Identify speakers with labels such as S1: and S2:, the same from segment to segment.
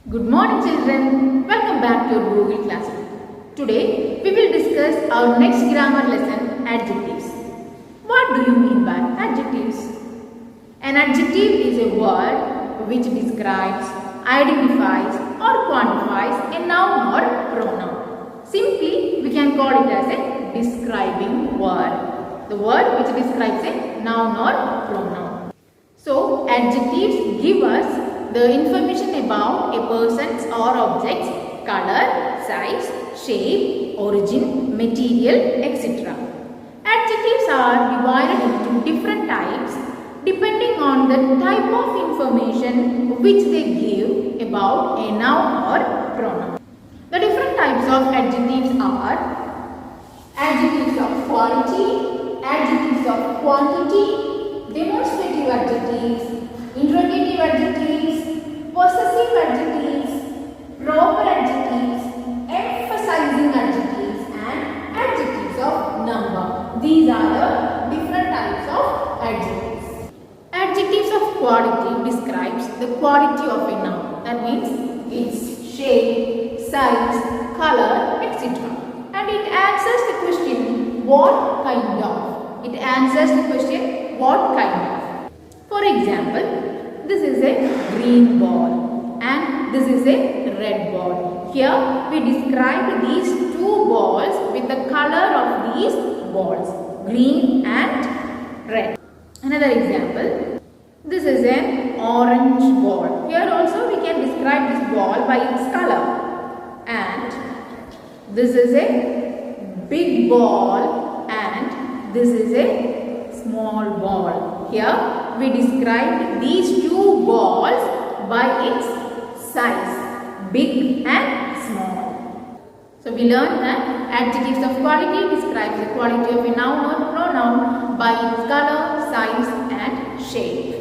S1: Good morning children, welcome back to your Google Classroom. Today we will discuss our next grammar lesson, adjectives. What do you mean by adjectives? An adjective is a word which describes, identifies or quantifies a noun or pronoun. Simply we can call it as a describing word. The word which describes a noun or pronoun. So adjectives give us the information about a person's or object's color, size, shape, origin, material, etc. Adjectives are divided into different types depending on the type of information which they give about a noun or pronoun. The different types of adjectives are adjectives of quality, adjectives of quantity, demonstrative adjectives, interrogative adjectives, possessive adjectives, proper adjectives, emphasizing adjectives and adjectives of number. These are the different types of adjectives. Adjectives of quality describes the quality of a noun. That means its shape, size, color, etc. And it answers the question what kind of. It answers the question what kind of. For example, this is a green ball and this is a red ball. Here we described these two balls with the color of these balls, green and red. Another example, this is an orange ball. Here also we can describe this ball by its color. And this is a big ball and this is a small ball. Here we described these two balls by its size, big and small. So we learned that adjectives of quality describes the quality of a noun or pronoun by its color, size and shape.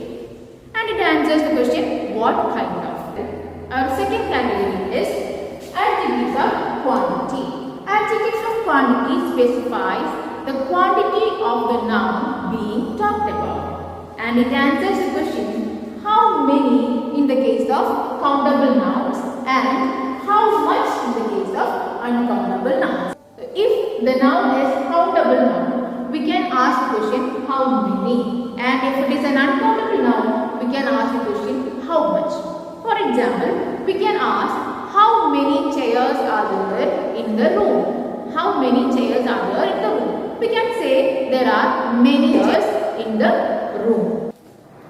S1: And it answers the question what kind of. Our second category is adjectives of quantity. Adjectives of quantity specifies the quantity of the noun being talked about. And it answers the question how many in the case of countable nouns and how much in the case of uncountable nouns. So if the noun is countable noun, we can ask the question how many, and if it is an uncountable noun, we can ask the question how much. For example, we can ask how many chairs are there in the room. How many chairs are there in the room? We can say there are many chairs in the room.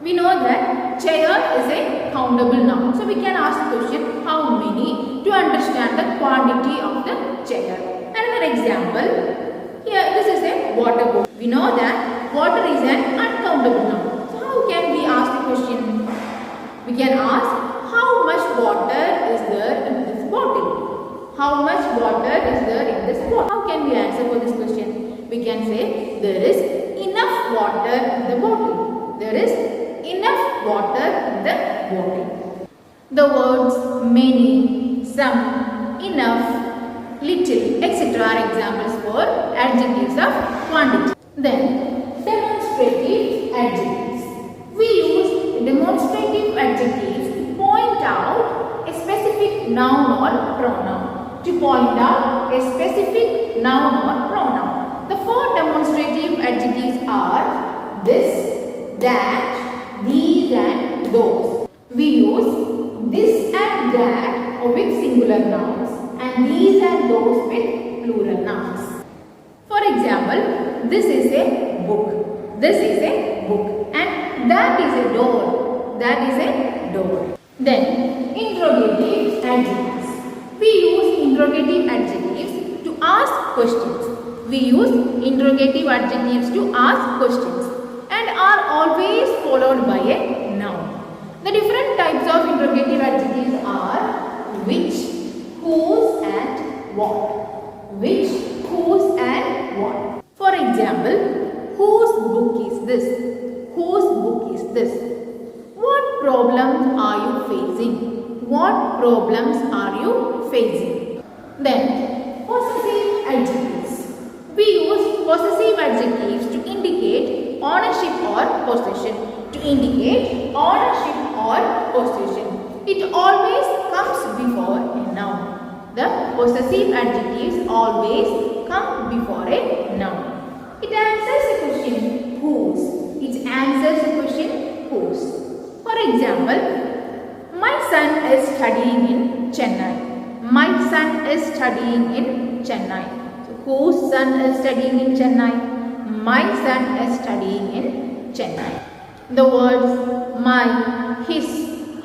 S1: We know that chair is a countable noun. So we can ask the question how many to understand the quantity of the chair. Another example, here this is a water bottle. We know that water is an uncountable noun. So how can we ask the question? We can ask how much water is there in this bottle? How much water is there in this bottle? How can we answer for this question? We can say there is enough water in the bottle. There is enough water in the bottle. The words many, some, enough, little, etc. are examples for adjectives of quantity. Then demonstrative adjectives. We use demonstrative adjectives to point out a specific noun or pronoun. To point out a specific noun or pronoun. The four demonstrative adjectives are this, that, these and those. We use this and that with singular nouns and these and those with plural nouns. For example, this is a book. This is a book and that is a door. That is a door. Then interrogative adjectives. We use interrogative adjectives to ask questions. We use interrogative adjectives to ask questions and are always followed by a noun. The different types of interrogative adjectives are which, whose and what. Which, whose and what. For example, whose book is this? Whose book is this? What problems are you facing? What problems are you facing? Then possessive adjectives. We use possessive adjectives to indicate ownership or possession. To indicate ownership or possession. It always comes before a noun. The possessive adjectives always come before a noun. It answers the question whose. It answers the question whose. For example, my son is studying in Chennai. My son is studying in Chennai. So, whose son is studying in Chennai? My son is studying in Chennai. The words my, his,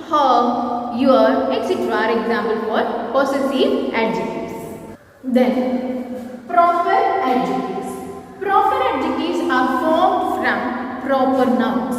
S1: her, your, etc. are example for possessive adjectives. Then, proper adjectives. Proper adjectives are formed from proper nouns.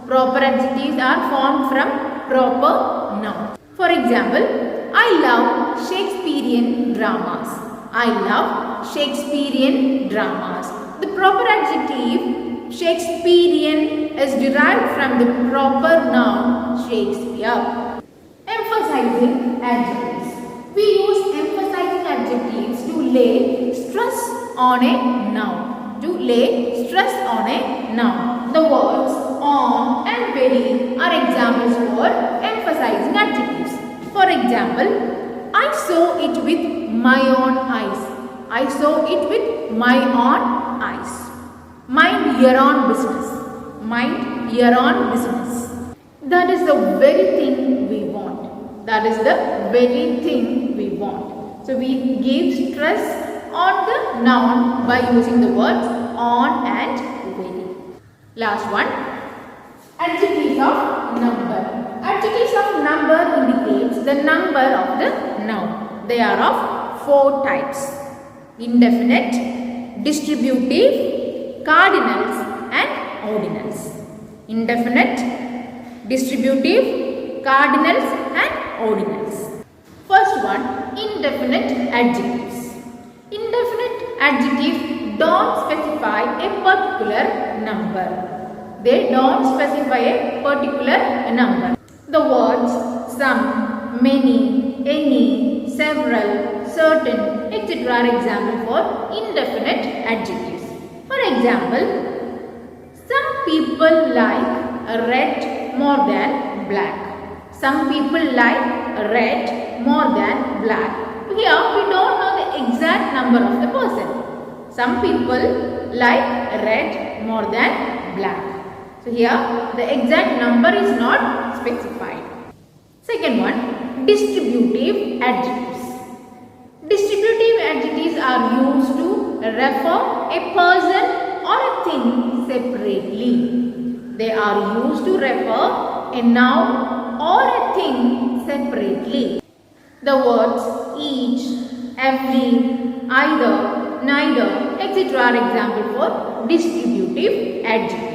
S1: Proper adjectives are formed from proper nouns. For example, I love Shakespearean dramas. I love Shakespearean dramas. The proper adjective Shakespearean is derived from the proper noun Shakespeare. Emphasizing adjectives. We use emphasizing adjectives to lay stress on a noun. To lay stress on a noun. The words on and very are examples for emphasizing adjectives. For example, I saw it with my own eyes. I saw it with my own eyes. Mind your own business. Mind your own business. That is the very thing we want. That is the very thing we want. So we give stress on the noun by using the words on and very. Last one. Adjectives of number. Adjectives of number indicates the number of the noun. They are of 4 types. Indefinite, distributive, cardinals and ordinals. Indefinite, distributive, cardinals and ordinals. First one, indefinite adjectives. Indefinite adjectives don't specify a particular number. They don't specify a particular number. The words some, many, any, several, certain, etc. are examples for indefinite adjectives. For example, some people like red more than black. Some people like red more than black. Here we don't know the exact number of the person. Some people like red more than black. So here the exact number is not specified. Second one, distributive adjectives. Distributive adjectives are used to refer a person or a thing separately. They are used to refer a noun or a thing separately. The words each, every, either, neither, etc. are examples for distributive adjectives.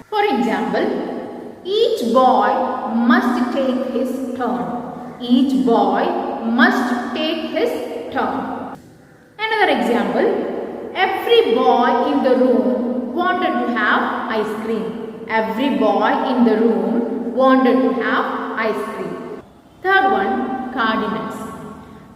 S1: For example, each boy must take his turn. Each boy must take his turn. Another example, every boy in the room wanted to have ice cream. Every boy in the room wanted to have ice cream. Third one, cardinals.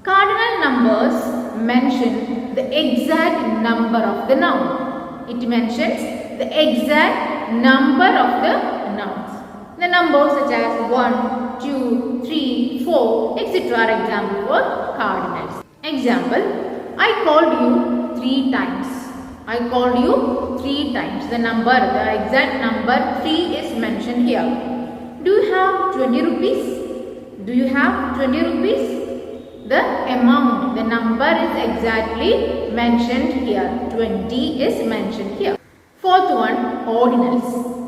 S1: Cardinal numbers mention the exact number of the noun. It mentions the exact number of the nouns. The numbers such as 1, 2, 3, 4, etc. are examples for cardinals. Example, I called you 3 times. I called you 3 times. The exact number 3 is mentioned here. Do you have 20 rupees? Do you have 20 rupees? The amount, the number is exactly mentioned here. 20 is mentioned here. Fourth one, ordinals.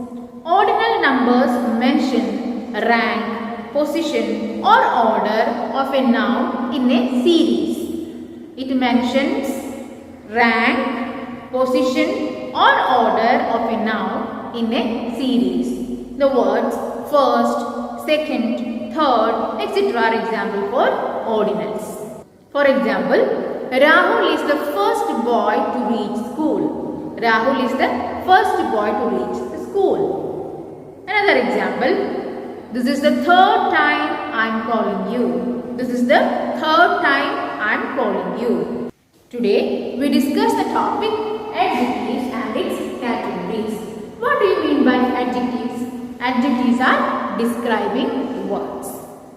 S1: Ordinal numbers mention rank, position or order of a noun in a series. It mentions rank, position or order of a noun in a series. The words first, second, third, etc. are examples for ordinals. For example, Rahul is the first boy to reach school. Rahul is the first boy to reach the school. Another example, this is the 3rd time I am calling you. This is the 3rd time I am calling you. Today we discuss the topic adjectives and its categories. What do you mean by adjectives? Adjectives are describing words.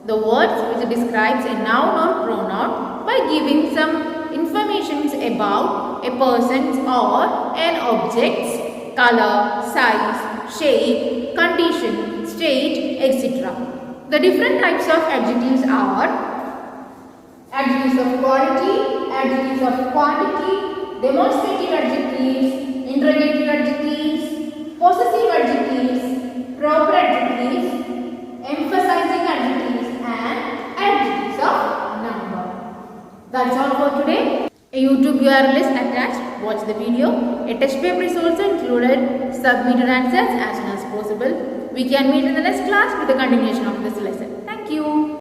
S1: the words which describes a noun or pronoun by giving some informations about a person's or an object's color, size, shape, condition, state, etc. The different types of adjectives are adjectives of quality, adjectives of quantity, demonstrative adjectives, interrogative adjectives, possessive adjectives, proper adjectives, emphasizing adjectives and adjectives of number. That's all for today. A YouTube URL is attached. Watch the video. A test paper is also included. Submit your answers as soon as possible. We can meet in the next class with the continuation of this lesson. Thank you.